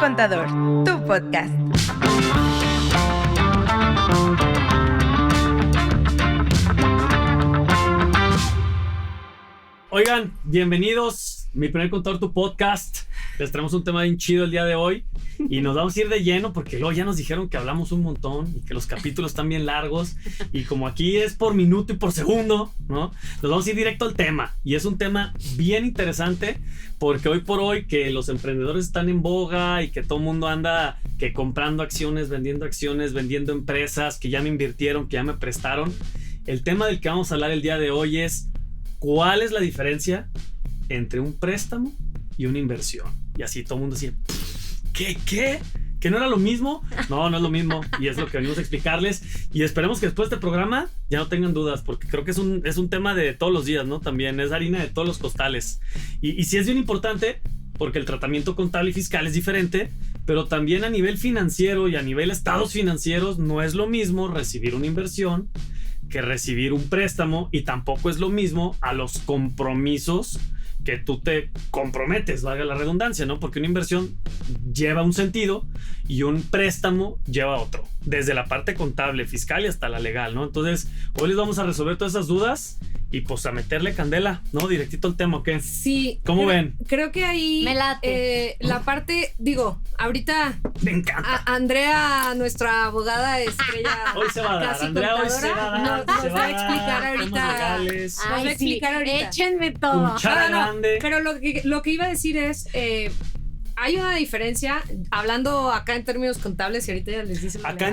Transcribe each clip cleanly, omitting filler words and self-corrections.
Contador, tu podcast. Oigan, bienvenidos. Mi primer Contador, tu podcast. Les traemos un tema bien chido el día de hoy y nos vamos a ir de lleno porque luego ya nos dijeron que hablamos un montón y que los capítulos están bien largos y como aquí es por minuto y por segundo, ¿no? Nos vamos a ir directo al tema y es un tema bien interesante porque hoy por hoy que los emprendedores están en boga y que todo el mundo anda que comprando acciones, vendiendo empresas, que ya me invirtieron, que ya me prestaron. El tema del que vamos a hablar el día de hoy es ¿cuál es la diferencia entre un préstamo y una inversión? Y así todo el mundo decía, ¿qué? ¿Que no era lo mismo? No es lo mismo y es lo que venimos a explicarles y esperemos que después de este programa ya no tengan dudas porque creo que es un tema de todos los días, ¿no? También es harina de todos los costales y sí es bien importante porque el tratamiento contable y fiscal es diferente, pero también a nivel financiero y a nivel estados financieros no es lo mismo recibir una inversión que recibir un préstamo y tampoco es lo mismo a los compromisos que tú te comprometes, valga la redundancia, ¿no? Porque una inversión lleva un sentido y un préstamo lleva otro, desde la parte contable, fiscal y hasta la legal, ¿no? Entonces, hoy les vamos a resolver todas esas dudas y pues a meterle candela, ¿no? Directito al tema, ¿o qué? Sí. ¿Cómo ven? Creo que ahí me late. La parte, digo, ahorita Me encanta. Andrea, nuestra abogada estrella, Hoy se va a dar, casi Andrea hoy se va a dar, nos va a explicar ahorita. Legales. Nos va a explicar ahorita. Échenme todo. Cuchara grande. Pero lo que iba a decir es, hay una diferencia, hablando acá en términos contables y ahorita ya les dice lo Acá legal.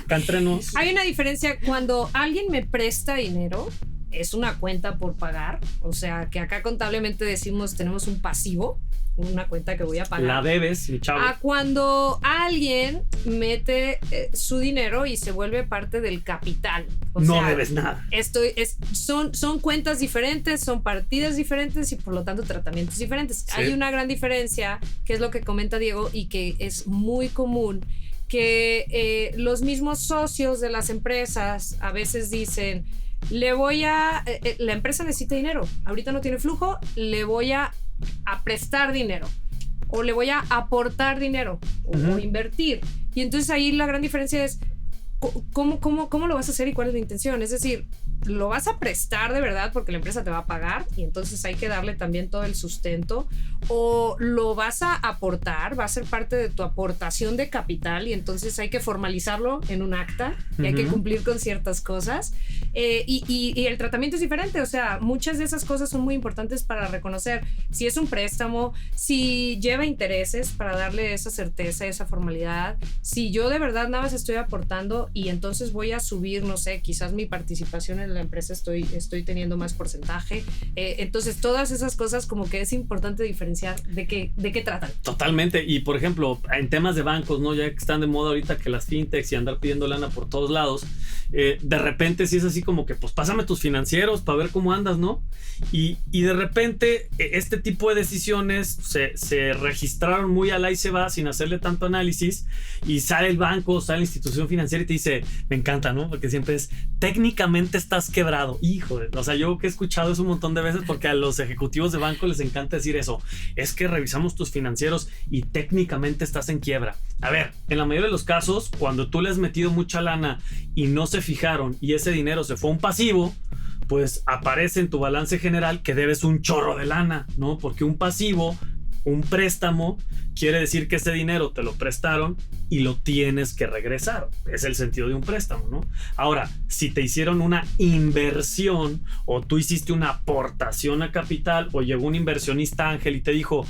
entre nos. Hay una diferencia cuando alguien me presta dinero, es una cuenta por pagar, o sea que acá contablemente decimos tenemos un pasivo, una cuenta que voy a pagar. La debes, mi chavo. A cuando alguien mete su dinero y se vuelve parte del capital. No debes nada. Son cuentas diferentes, son partidas diferentes y por lo tanto tratamientos diferentes. Sí. Hay una gran diferencia, que es lo que comenta Diego y que es muy común, que los mismos socios de las empresas a veces dicen, la empresa necesita dinero, ahorita no tiene flujo, le voy a prestar dinero o le voy a aportar dinero o invertir. Y entonces ahí la gran diferencia es ¿cómo lo vas a hacer y cuál es la intención? Es decir, lo vas a prestar de verdad porque la empresa te va a pagar y entonces hay que darle también todo el sustento, o lo vas a aportar, va a ser parte de tu aportación de capital y entonces hay que formalizarlo en un acta y hay que cumplir con ciertas cosas, y el tratamiento es diferente. O sea, muchas de esas cosas son muy importantes para reconocer si es un préstamo, si lleva intereses para darle esa certeza, esa formalidad, si yo de verdad nada más estoy aportando y entonces voy a subir, no sé, quizás mi participación en la empresa estoy teniendo más porcentaje. Entonces todas esas cosas como que es importante diferenciar de qué tratan. Totalmente. Y por ejemplo, en temas de bancos, ¿no? Ya que están de moda ahorita que las fintechs y andar pidiendo lana por todos lados, de repente sí es así como que pues pásame tus financieros para ver cómo andas, ¿no? Y de repente este tipo de decisiones se registraron muy al ahí se va sin hacerle tanto análisis y sale el banco, sale la institución financiera y te dice, me encanta, ¿no? Porque siempre es, técnicamente estás quebrado. Híjole, o sea, yo que he escuchado eso un montón de veces porque a los ejecutivos de banco les encanta decir eso. Es que revisamos tus financieros y técnicamente estás en quiebra. A ver, en la mayoría de los casos, cuando tú le has metido mucha lana y no se fijaron y ese dinero se fue a un pasivo, pues aparece en tu balance general que debes un chorro de lana, ¿no? Porque un pasivo, un préstamo, quiere decir que ese dinero te lo prestaron y lo tienes que regresar. Es el sentido de un préstamo, ¿no? Ahora, si te hicieron una inversión o tú hiciste una aportación a capital o llegó un inversionista ángel y te dijo,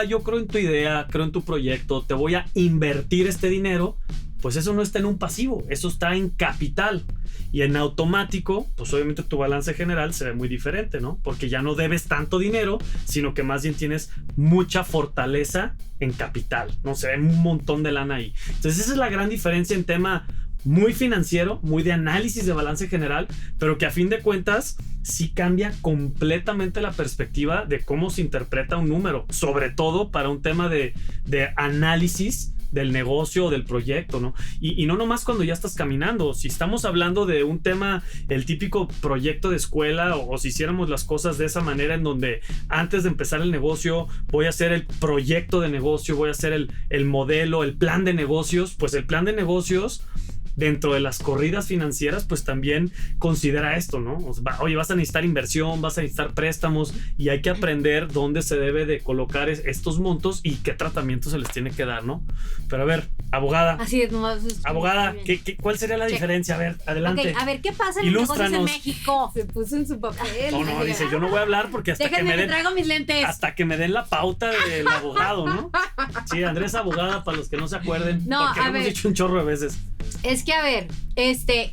yo creo en tu idea, creo en tu proyecto, te voy a invertir este dinero, pues eso no está en un pasivo, eso está en capital. Y en automático, pues obviamente tu balance general se ve muy diferente, ¿no? Porque ya no debes tanto dinero, sino que más bien tienes mucha fortaleza en capital, ¿no? Se ve un montón de lana ahí. Entonces esa es la gran diferencia en tema muy financiero, muy de análisis de balance general, pero que a fin de cuentas sí cambia completamente la perspectiva de cómo se interpreta un número, sobre todo para un tema de análisis del negocio o del proyecto, ¿no? Y no nomás cuando ya estás caminando. Si estamos hablando de un tema, el típico proyecto de escuela, o si hiciéramos las cosas de esa manera, en donde antes de empezar el negocio voy a hacer el proyecto de negocio, voy a hacer el modelo, el plan de negocios, pues el plan de negocios dentro de las corridas financieras, pues también considera esto, ¿no? O sea, oye, vas a necesitar inversión, vas a necesitar préstamos, y hay que aprender dónde se debe de colocar estos montos y qué tratamiento se les tiene que dar, ¿no? Pero a ver, abogada. Así es, Abogada, ¿cuál sería la diferencia? A ver, adelante. Ok, a ver, ¿qué pasa en los negocios en México? Se puso en su papel. No, dice, yo no voy a hablar porque Déjenme que traigo mis lentes. hasta que me den la pauta del abogado, ¿no? Sí, Andrés abogada, para los que no se acuerden, No, porque a lo hemos ver. dicho un chorro de veces. Es que, a ver,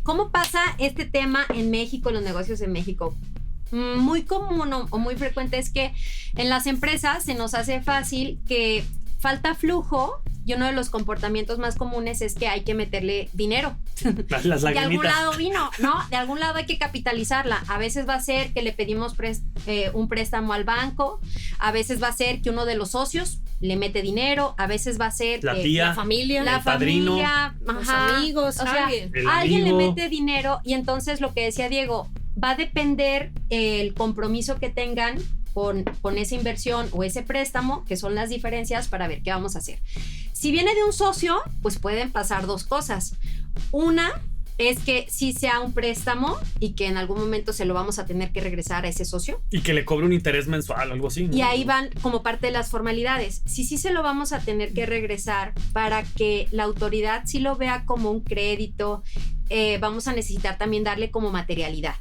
¿cómo pasa este tema en México, en los negocios en México? Muy común o muy frecuente es que en las empresas se nos hace fácil que falta flujo, y uno de los comportamientos más comunes es que hay que meterle dinero. Las De algún lagrimitas. lado vino, ¿no? De algún lado hay que capitalizarla. A veces va a ser que le pedimos un préstamo al banco, a veces va a ser que uno de los socios le mete dinero, a veces va a ser La que tía, La familia. la el padrino, familia, los ajá, amigos, o sea, alguien. el alguien amigo. le mete dinero, y entonces lo que decía Diego, va a depender el compromiso que tengan con esa inversión o ese préstamo, que son las diferencias para ver qué vamos a hacer. Si viene de un socio, pues pueden pasar dos cosas. Una es que sí sea un préstamo y que en algún momento se lo vamos a tener que regresar a ese socio. Y que le cobre un interés mensual, algo así, ¿no? Y ahí van como parte de las formalidades. Si sí se lo vamos a tener que regresar para que la autoridad sí lo vea como un crédito, vamos a necesitar también darle como materialidad.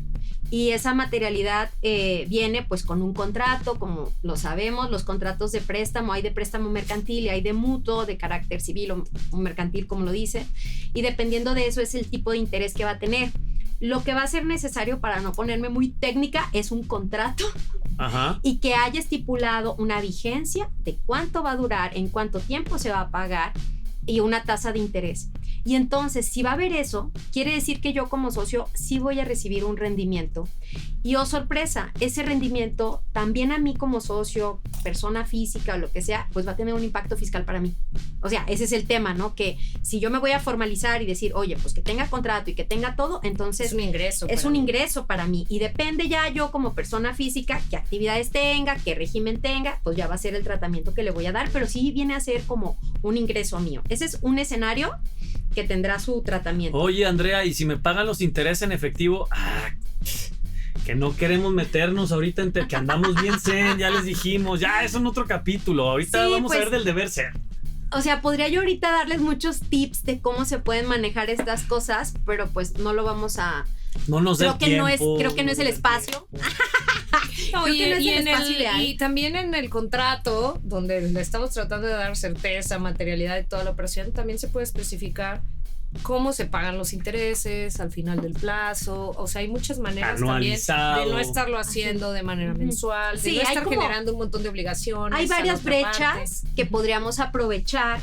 Y esa materialidad viene pues con un contrato, como lo sabemos, los contratos de préstamo, hay de préstamo mercantil y hay de mutuo, de carácter civil o mercantil, como lo dice, y dependiendo de eso es el tipo de interés que va a tener. Lo que va a ser necesario, para no ponerme muy técnica, es un contrato. Ajá. Y que haya estipulado una vigencia de cuánto va a durar, en cuánto tiempo se va a pagar y una tasa de interés. Y entonces, si va a haber eso, quiere decir que yo como socio sí voy a recibir un rendimiento. Y oh sorpresa, ese rendimiento también a mí como socio, persona física o lo que sea, pues va a tener un impacto fiscal para mí. O sea, ese es el tema, ¿no? Que si yo me voy a formalizar y decir, oye, pues que tenga contrato y que tenga todo, entonces Es un ingreso. es para un mí. ingreso para mí, y depende ya yo como persona física qué actividades tenga, qué régimen tenga, pues ya va a ser el tratamiento que le voy a dar, pero sí viene a ser como un ingreso mío. Ese es un escenario que tendrá su tratamiento. Oye, Andrea, y si me pagan los intereses en efectivo, que no queremos meternos ahorita entre que andamos bien zen, ya les dijimos, ya eso en otro capítulo, ahorita Sí, vamos pues, a ver del deber ser. O sea, podría yo ahorita darles muchos tips de cómo se pueden manejar estas cosas, pero pues no lo vamos a... No nos da Creo el que no tiempo. creo que no es el espacio. No, Creo que no es el espacio ideal. y también en el contrato, donde le estamos tratando de dar certeza, materialidad de toda la operación, también se puede especificar cómo se pagan los intereses al final del plazo. O sea, hay muchas maneras también Anualizado. de no estarlo haciendo de manera mensual, de Sí, no hay estar como- generando un montón de obligaciones. Hay a la varias otra brechas parte. que podríamos aprovechar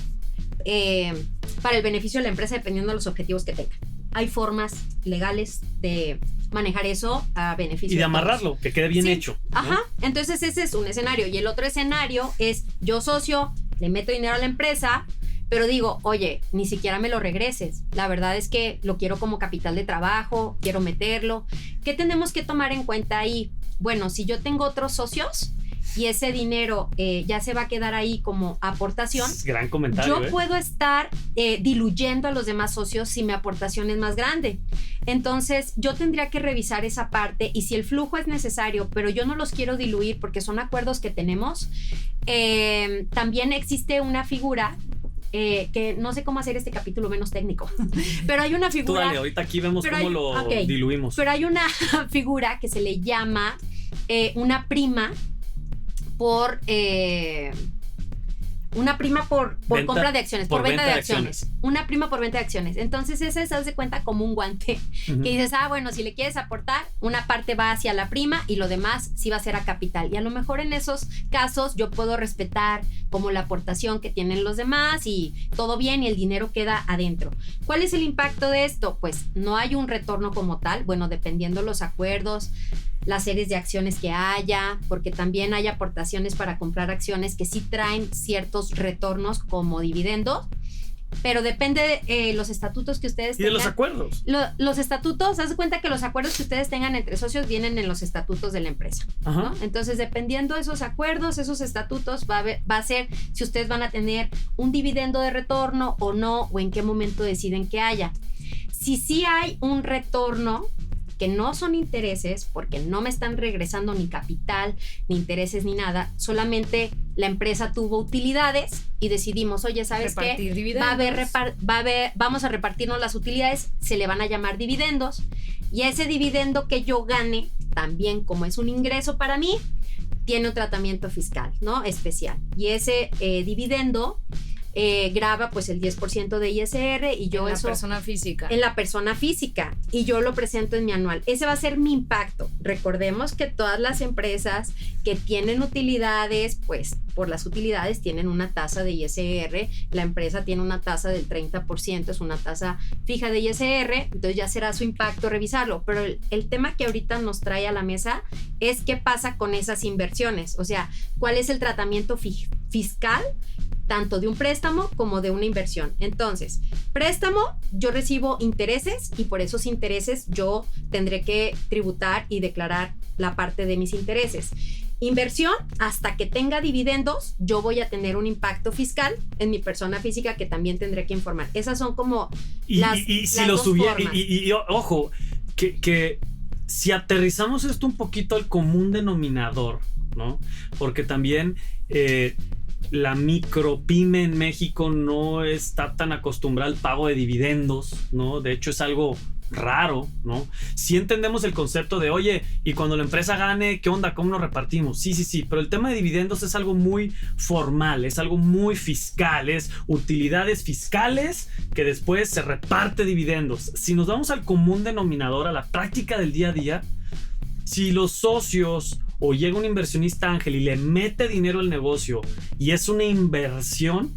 para el beneficio de la empresa, dependiendo de los objetivos que tenga. Hay formas legales de manejar eso a beneficio Y de todos. amarrarlo, que quede bien Sí. hecho, ¿no? Ajá, entonces ese es un escenario. Y el otro escenario es yo socio, le meto dinero a la empresa, pero digo, oye, ni siquiera me lo regreses. La verdad es que lo quiero como capital de trabajo, quiero meterlo. ¿Qué tenemos que tomar en cuenta ahí? Bueno, si yo tengo otros socios y ese dinero ya se va a quedar ahí como aportación, Gran comentario, yo puedo estar diluyendo a los demás socios si mi aportación es más grande. Entonces, yo tendría que revisar esa parte, y si el flujo es necesario, pero yo no los quiero diluir porque son acuerdos que tenemos, también existe una figura que no sé cómo hacer este capítulo menos técnico, pero hay una Tú figura... dale, ahorita aquí vemos pero cómo hay- lo ok. diluimos. Pero hay una figura que se le llama una prima por Venta- compra de acciones, por venta de acciones. acciones. Una prima por venta de acciones. Entonces esa se hace cuenta como un guante, Ujú. que dices, bueno, si le quieres aportar, una parte va hacia la prima y lo demás sí va a ser a capital. Y a lo mejor en esos casos yo puedo respetar como la aportación que tienen los demás y todo bien, y el dinero queda adentro. ¿Cuál es el impacto de esto? Pues no hay un retorno como tal, bueno, dependiendo los acuerdos. las series de acciones que haya, porque también hay aportaciones para comprar acciones que sí traen ciertos retornos como dividendos, pero depende de los estatutos que ustedes Y tengan. de los acuerdos. Los estatutos, haz de cuenta que los acuerdos que ustedes tengan entre socios vienen en los estatutos de la empresa, Ajá. ¿no? Entonces, dependiendo de esos acuerdos, esos estatutos, va a ser si ustedes van a tener un dividendo de retorno o no, o en qué momento deciden que haya. Si sí hay un retorno, que no son intereses, porque no me están regresando ni capital, ni intereses, ni nada, solamente la empresa tuvo utilidades y decidimos, oye, ¿sabes qué? Repartir dividendos. Vamos a repartirnos las utilidades, se le van a llamar dividendos, y ese dividendo que yo gane, también como es un ingreso para mí, tiene un tratamiento fiscal, ¿no? Especial. Y ese dividendo grava pues el 10% de ISR y yo en eso... la persona física. En la persona física, y yo lo presento en mi anual. Ese va a ser mi impacto. Recordemos que todas las empresas que tienen utilidades, pues por las utilidades tienen una tasa de ISR. La empresa tiene una tasa del 30%, es una tasa fija de ISR, entonces ya será su impacto revisarlo. Pero el tema que ahorita nos trae a la mesa es qué pasa con esas inversiones. O sea, cuál es el tratamiento fiscal tanto de un préstamo como de una inversión. Entonces, préstamo, yo recibo intereses y por esos intereses yo tendré que tributar y declarar la parte de mis intereses. Inversión, hasta que tenga dividendos, yo voy a tener un impacto fiscal en mi persona física que también tendré que informar. Esas son como las si lo dos subiera, formas. ojo, que si aterrizamos esto un poquito al común denominador, ¿no? Porque también la micropyme en México no está tan acostumbrada al pago de dividendos, ¿no? De hecho es algo raro, ¿no? Sí entendemos el concepto de, oye, y cuando la empresa gane, ¿qué onda? ¿Cómo nos repartimos? Sí, pero el tema de dividendos es algo muy formal, es algo muy fiscal, es utilidades fiscales que después se reparte dividendos. Si nos vamos al común denominador, a la práctica del día a día, si los socios o llega un inversionista ángel y le mete dinero al negocio y es una inversión,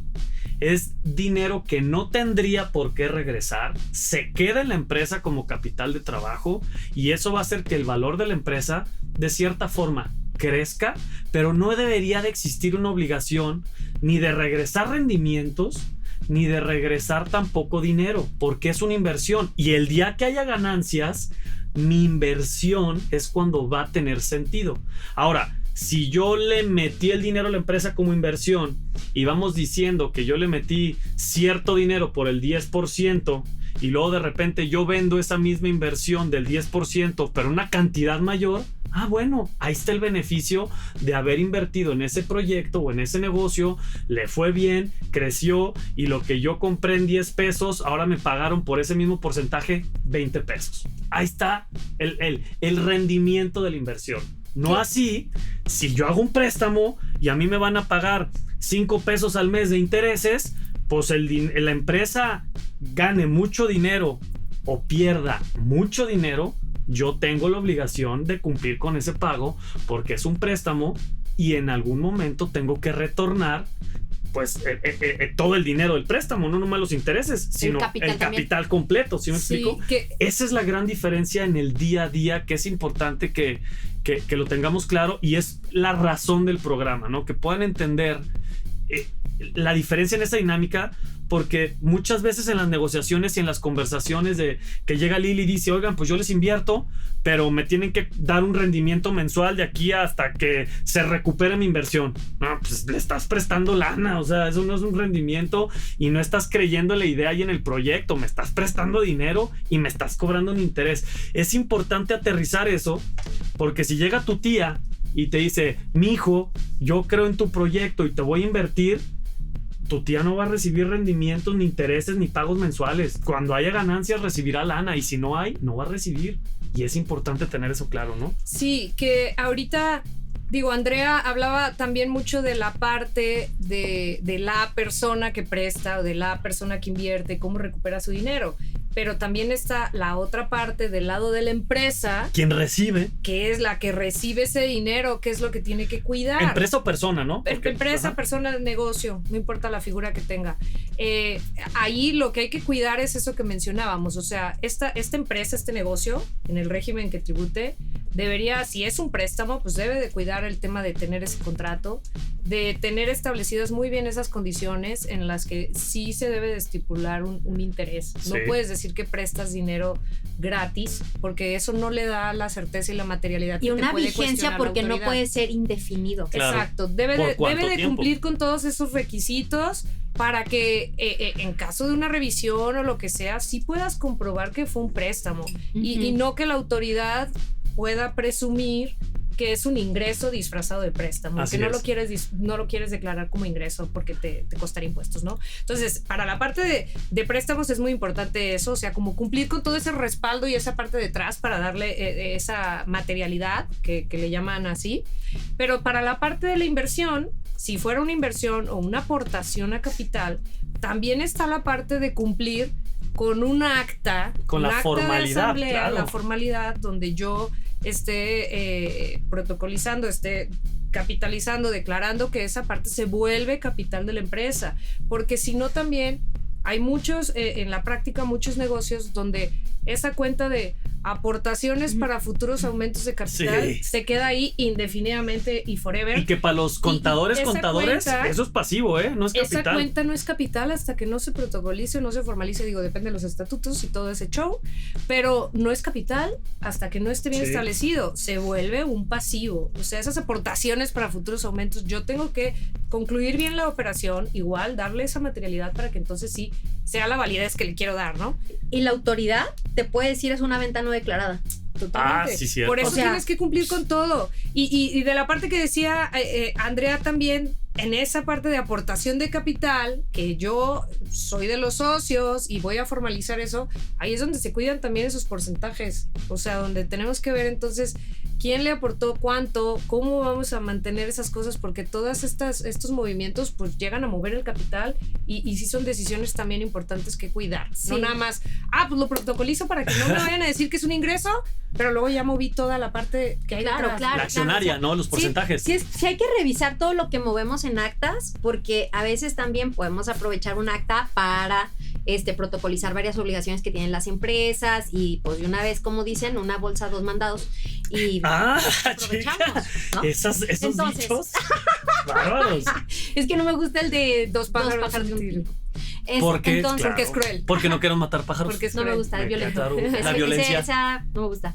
es dinero que no tendría por qué regresar, se queda en la empresa como capital de trabajo y eso va a hacer que el valor de la empresa de cierta forma crezca, pero no debería de existir una obligación ni de regresar rendimientos ni de regresar tampoco dinero, porque es una inversión y el día que haya ganancias, mi inversión es cuando va a tener sentido. Ahora, si yo le metí el dinero a la empresa como inversión y vamos diciendo que yo le metí cierto dinero por el 10% y luego de repente yo vendo esa misma inversión del 10% pero una cantidad mayor, bueno, ahí está el beneficio de haber invertido en ese proyecto o en ese negocio, le fue bien, creció y lo que yo compré en 10 pesos, ahora me pagaron por ese mismo porcentaje 20 pesos. Ahí está el rendimiento de la inversión. No así, si yo hago un préstamo y a mí me van a pagar 5 pesos al mes de intereses, pues la empresa gane mucho dinero o pierda mucho dinero, yo tengo la obligación de cumplir con ese pago porque es un préstamo y en algún momento tengo que retornar pues todo el dinero del préstamo, no nomás los intereses, sino el capital completo, ¿sí me explico? Esa es la gran diferencia en el día a día que es importante que lo tengamos claro y es la razón del programa, ¿no? Que puedan entender la diferencia en esa dinámica, porque muchas veces en las negociaciones y en las conversaciones de que llega Lili y dice, oigan, pues yo les invierto, pero me tienen que dar un rendimiento mensual de aquí hasta que se recupere mi inversión. No, pues le estás prestando lana, o sea, eso no es un rendimiento y no estás creyendo en la idea y en el proyecto, me estás prestando dinero y me estás cobrando un interés. Es importante aterrizar eso, porque si llega tu tía y te dice, mijo, yo creo en tu proyecto y te voy a invertir, tu tía no va a recibir rendimientos, ni intereses, ni pagos mensuales. Cuando haya ganancias recibirá lana y si no hay, no va a recibir. Y es importante tener eso claro, ¿no? Sí, que ahorita, digo, Andrea hablaba también mucho de la parte de la persona que presta o de la persona que invierte, cómo recupera su dinero. Pero también está la otra parte del lado de la empresa. Quien recibe. Que es la que recibe ese dinero, que es lo que tiene que cuidar. Empresa o persona, ¿no? Porque, empresa, persona, negocio, no importa la figura que tenga. Ahí lo que hay que cuidar es eso que mencionábamos. O sea, esta empresa, este negocio, en el régimen que tribute, debería, si es un préstamo, pues debe de cuidar el tema de tener ese contrato, de tener establecidas muy bien esas condiciones en las que sí se debe de estipular un interés. Sí. No puedes decir que prestas dinero gratis, porque eso no le da la certeza y la materialidad. Y que te una puede vigencia cuestionar la porque no autoridad. puede ser indefinido. Claro. Exacto, debe ¿Por de cuánto tiempo? cumplir con todos esos requisitos para que en caso de una revisión o lo que sea, sí puedas comprobar que fue un préstamo y no que la autoridad pueda presumir que es un ingreso disfrazado de préstamo, Así que no es. lo quieres declarar como ingreso porque te costará impuestos, ¿no? Entonces, para la parte de préstamos es muy importante eso, o sea, como cumplir con todo ese respaldo y esa parte detrás para darle esa materialidad que le llaman así. Pero para la parte de la inversión, si fuera una inversión o una aportación a capital, también está la parte de cumplir con un acta, Con un la acta formalidad, de asamblea, claro. la formalidad donde yo esté protocolizando, esté capitalizando, declarando que esa parte se vuelve capital de la empresa, porque si no también hay muchos, en la práctica, muchos negocios donde esa cuenta de aportaciones para futuros aumentos de capital Sí. se queda ahí indefinidamente y forever. Y que para los contadores, esa cuenta- eso es pasivo, no es Esa capital. cuenta no es capital hasta que no se protocolice o no se formalice, digo, depende de los estatutos y todo ese show, pero no es capital hasta que no esté bien Sí. establecido, se vuelve un pasivo. O sea, esas aportaciones para futuros aumentos, yo tengo que concluir bien la operación, igual darle esa materialidad para que entonces sí sea la validez que le quiero dar, ¿no? Y la autoridad te puede decir es una venta no declarada. Totalmente. Ah, sí, cierto. Por eso O sea, tienes que cumplir con todo. Y de la parte que decía Andrea también, en esa parte de aportación de capital, que yo soy de los socios y voy a formalizar eso, ahí es donde se cuidan también esos porcentajes. O sea, donde tenemos que ver entonces quién le aportó cuánto, cómo vamos a mantener esas cosas, porque todas estos movimientos pues llegan a mover el capital y sí son decisiones también importantes que cuidar. Sí. No nada más, pues lo protocolizo para que no me vayan a decir que es un ingreso, pero luego ya moví toda la parte que hay Claro, detrás. claro. La accionaria, ¿no? Los porcentajes. Sí, hay que revisar todo lo que movemos en actas, porque a veces también podemos aprovechar un acta para protocolizar varias obligaciones que tienen las empresas y pues de una vez, como dicen, una bolsa, dos mandados y aprovechamos, chica. ¿no? Esos Entonces- dichos bárbaros. Es que no me gusta el de Dos pájaros de un tiro. Porque, Entonces, claro, porque es cruel. Porque no quiero matar pájaros. Porque es no me cruel. gusta, es violento. Claro, la violencia. Esa no me gusta.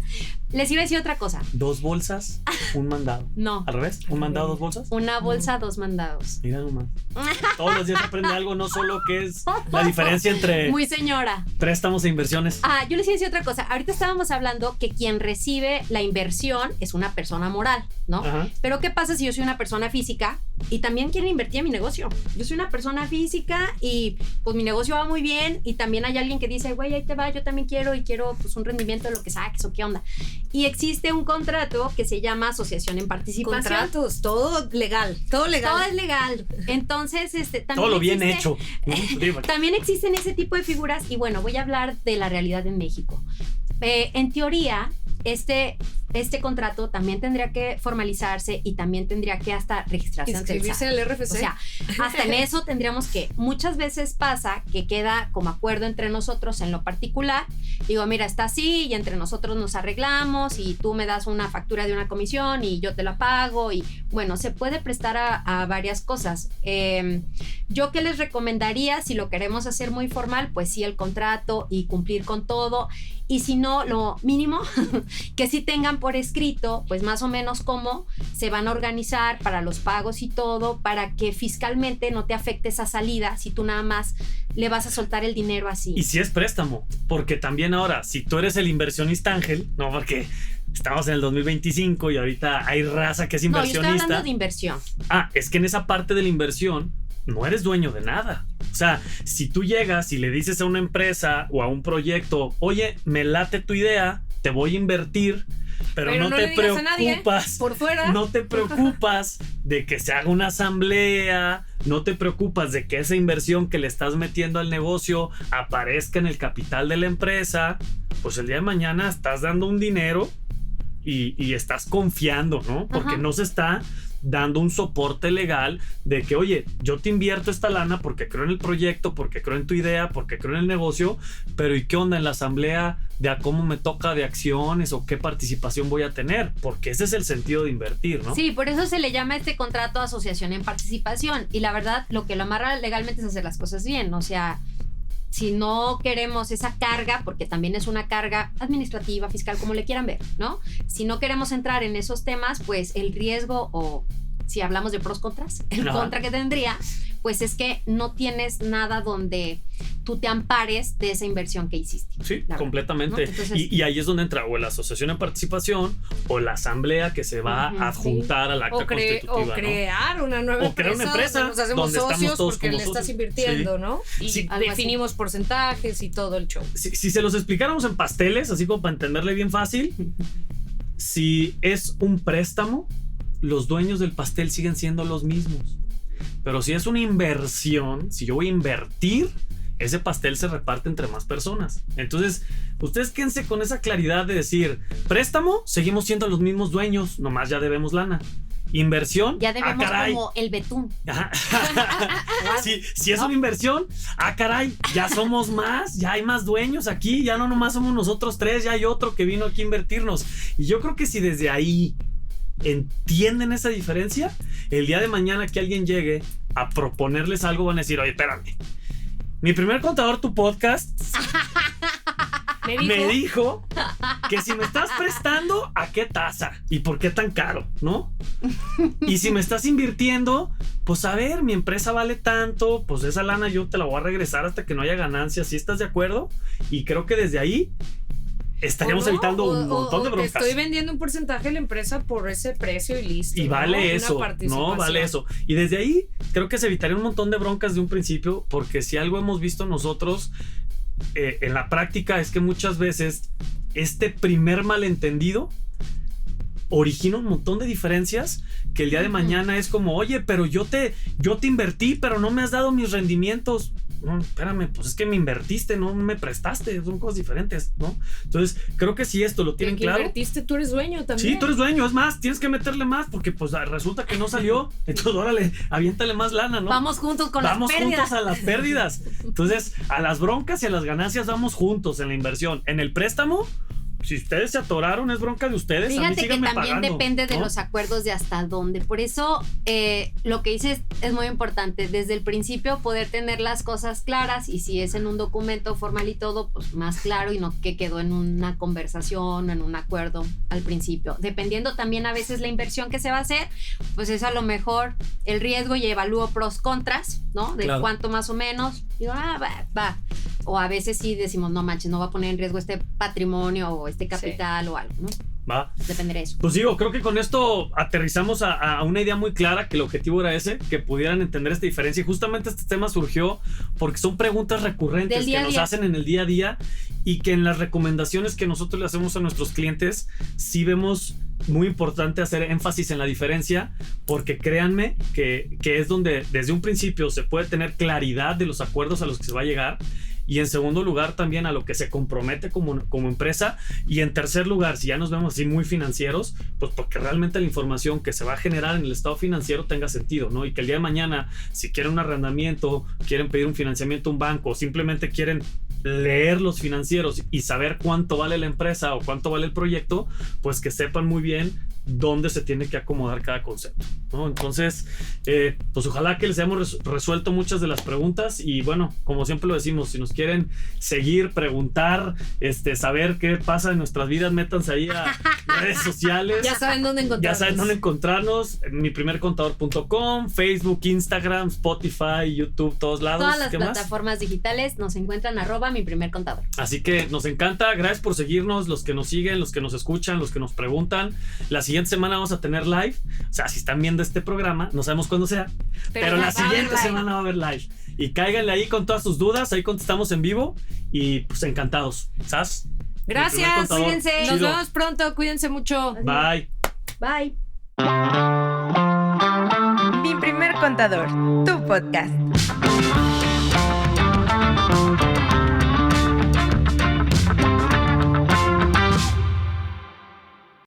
Les iba a decir otra cosa. 2 bolsas, un mandado. No, ¿Al revés? ¿Un mandado, 2 bolsas? una bolsa, dos mandados. Mira nomás. Todos los días aprende algo, no solo que es la diferencia entre Muy señora. préstamos e inversiones. Yo les iba a decir otra cosa. Ahorita estábamos hablando que quien recibe la inversión es una persona moral, ¿no? Ajá. Pero ¿qué pasa si yo soy una persona física y también quiero invertir en mi negocio? Yo soy una persona física y pues mi negocio va muy bien y también hay alguien que dice, güey, ahí te va, yo también quiero y quiero pues un rendimiento de lo que saques o qué onda. Y existe un contrato que se llama asociación en participación. Contratos, todo legal, todo legal. Todo es legal. Entonces, también Todo lo bien existe- hecho. Digo, También existen ese tipo de figuras y bueno, voy a hablar de la realidad en México. En teoría, este contrato también tendría que formalizarse y también tendría que hasta registrarse ante el Inscribirse SAT. en el RFC. O sea, hasta en eso tendríamos que, muchas veces pasa que queda como acuerdo entre nosotros en lo particular. Digo, mira, está así y entre nosotros nos arreglamos y tú me das una factura de una comisión y yo te la pago y bueno, se puede prestar a varias cosas. Yo qué les recomendaría si lo queremos hacer muy formal, pues sí el contrato y cumplir con todo y si no, lo mínimo que sí tengan por escrito, pues más o menos cómo se van a organizar para los pagos y todo, para que fiscalmente no te afecte esa salida si tú nada más le vas a soltar el dinero así. y si es préstamo, porque también ahora, si tú eres el inversionista ángel, no, porque estamos en el 2025 y ahorita hay raza que es No, yo estoy inversionista. hablando de inversión. Es que en esa parte de la inversión no eres dueño de nada. O sea, si tú llegas y le dices a una empresa o a un proyecto, oye, me late tu idea, te voy a invertir, pero no no te le digas a nadie, preocupas. por fuera. No te preocupas de que se haga una asamblea, no te preocupas de que esa inversión que le estás metiendo al negocio aparezca en el capital de la empresa, pues el día de mañana estás dando un dinero y estás confiando, ¿no? Porque Ajá. no se está dando un soporte legal de que, oye, yo te invierto esta lana porque creo en el proyecto, porque creo en tu idea, porque creo en el negocio, pero ¿y qué onda en la asamblea de a cómo me toca de acciones o qué participación voy a tener? Porque ese es el sentido de invertir, ¿no? Sí, por eso se le llama este contrato asociación en participación. Y la verdad, lo que lo amarra legalmente es hacer las cosas bien. O sea, si no queremos esa carga, porque también es una carga administrativa, fiscal, como le quieran ver, ¿no? Si no queremos entrar en esos temas, pues el riesgo, o si hablamos de pros contras, el contra que tendría, pues es que no tienes nada donde tú te ampares de esa inversión que hiciste. Sí, verdad, completamente. ¿no? Entonces, y ahí es donde entra o la asociación en participación o la asamblea que se va a adjuntar al acta constitutiva. O crear una nueva O crear una empresa donde nos hacemos donde estamos socios todos porque como le estás socios. invirtiendo, ¿no? Y Sí. definimos porcentajes y todo el show. Si se los explicáramos en pasteles, así como para entenderle bien fácil, si es un préstamo, los dueños del pastel siguen siendo los mismos. Pero si es una inversión, si yo voy a invertir, ese pastel se reparte entre más personas. Entonces, ustedes quédense con esa claridad de decir, préstamo, seguimos siendo los mismos dueños, nomás ya debemos lana. Inversión, ya debemos caray. como el betún. Ajá. si es una inversión, caray, ya somos más, ya hay más dueños aquí, ya no nomás somos nosotros tres, ya hay otro que vino aquí a invertirnos. Y yo creo que si desde ahí entienden esa diferencia, el día de mañana que alguien llegue a proponerles algo, van a decir, oye, espérame, mi primer contador, tu podcast, me dijo que si me estás prestando, ¿a qué tasa? ¿Y por qué tan caro? ¿No? Y si me estás invirtiendo, pues a ver, mi empresa vale tanto, pues esa lana yo te la voy a regresar hasta que no haya ganancias. ¿Sí estás de acuerdo? Y creo que desde ahí estaríamos evitando un montón de broncas. Te estoy vendiendo un porcentaje de la empresa por ese precio y listo. Y vale, ¿no? eso, no vale eso. Y desde ahí creo que se evitaría un montón de broncas de un principio, porque si algo hemos visto nosotros en la práctica es que muchas veces este primer malentendido origina un montón de diferencias que el día de mañana es como, oye, pero yo te invertí, pero no me has dado mis rendimientos. No, espérame, pues es que me invertiste, no me prestaste, son cosas diferentes, ¿no? Entonces, creo que si esto lo tienen claro. Invertiste, tú eres dueño también. Sí, tú eres dueño, es más, tienes que meterle más porque pues resulta que no salió. Entonces, órale, aviéntale más lana, ¿no? Vamos juntos con las pérdidas. Vamos juntos a las pérdidas. Entonces, a las broncas y a las ganancias vamos juntos en la inversión. En el préstamo, si ustedes se atoraron, es bronca de ustedes. Fíjate a mí que síganme también pagando, depende de ¿no? los acuerdos de hasta dónde. Por eso lo que dices es muy importante. Desde el principio poder tener las cosas claras, y si es en un documento formal y todo, pues más claro, y no que quedó en una conversación o en un acuerdo al principio. Dependiendo también a veces la inversión que se va a hacer, pues es a lo mejor el riesgo, y evalúo pros contras, ¿no? De Claro. cuánto más o menos. Digo, va. O a veces sí decimos, no manches, no va a poner en riesgo este patrimonio o este capital o algo, ¿no? Va. Dependerá de eso. Pues digo, creo que con esto aterrizamos a una idea muy clara, que el objetivo era ese, que pudieran entender esta diferencia. Y justamente este tema surgió porque son preguntas recurrentes Del día que a nos día. hacen en el día a día, y que en las recomendaciones que nosotros le hacemos a nuestros clientes sí vemos muy importante hacer énfasis en la diferencia, porque créanme que es donde desde un principio se puede tener claridad de los acuerdos a los que se va a llegar, y en segundo lugar también a lo que se compromete como empresa, y en tercer lugar, si ya nos vemos así muy financieros, pues porque realmente la información que se va a generar en el estado financiero tenga sentido, ¿no? Y que el día de mañana, si quieren un arrendamiento, quieren pedir un financiamiento a un banco, o simplemente quieren leer los financieros y saber cuánto vale la empresa o cuánto vale el proyecto, pues que sepan muy bien dónde se tiene que acomodar cada concepto, ¿no? Entonces, pues ojalá que les hayamos resuelto muchas de las preguntas, y bueno, como siempre lo decimos, si nos quieren seguir, preguntar, saber qué pasa en nuestras vidas, métanse ahí a redes sociales. Ya saben dónde encontrarnos. Ya saben dónde encontrarnos, miprimercontador.com, Facebook, Instagram, Spotify, YouTube, todos lados. Todas las ¿Qué más? plataformas digitales nos encuentran @miprimercontador. Así que nos encanta, gracias por seguirnos, los que nos siguen, los que nos escuchan, los que nos preguntan. La siguiente semana vamos a tener live, o sea, si están viendo este programa, no sabemos cuándo sea, pero la va a haber siguiente live. semana va a haber live. Y cáiganle ahí con todas sus dudas, ahí contestamos en vivo, y pues encantados. ¿Sabes? Gracias, cuídense. Nos Chido. vemos pronto, cuídense mucho. Bye. Bye. Mi primer contador, tu podcast.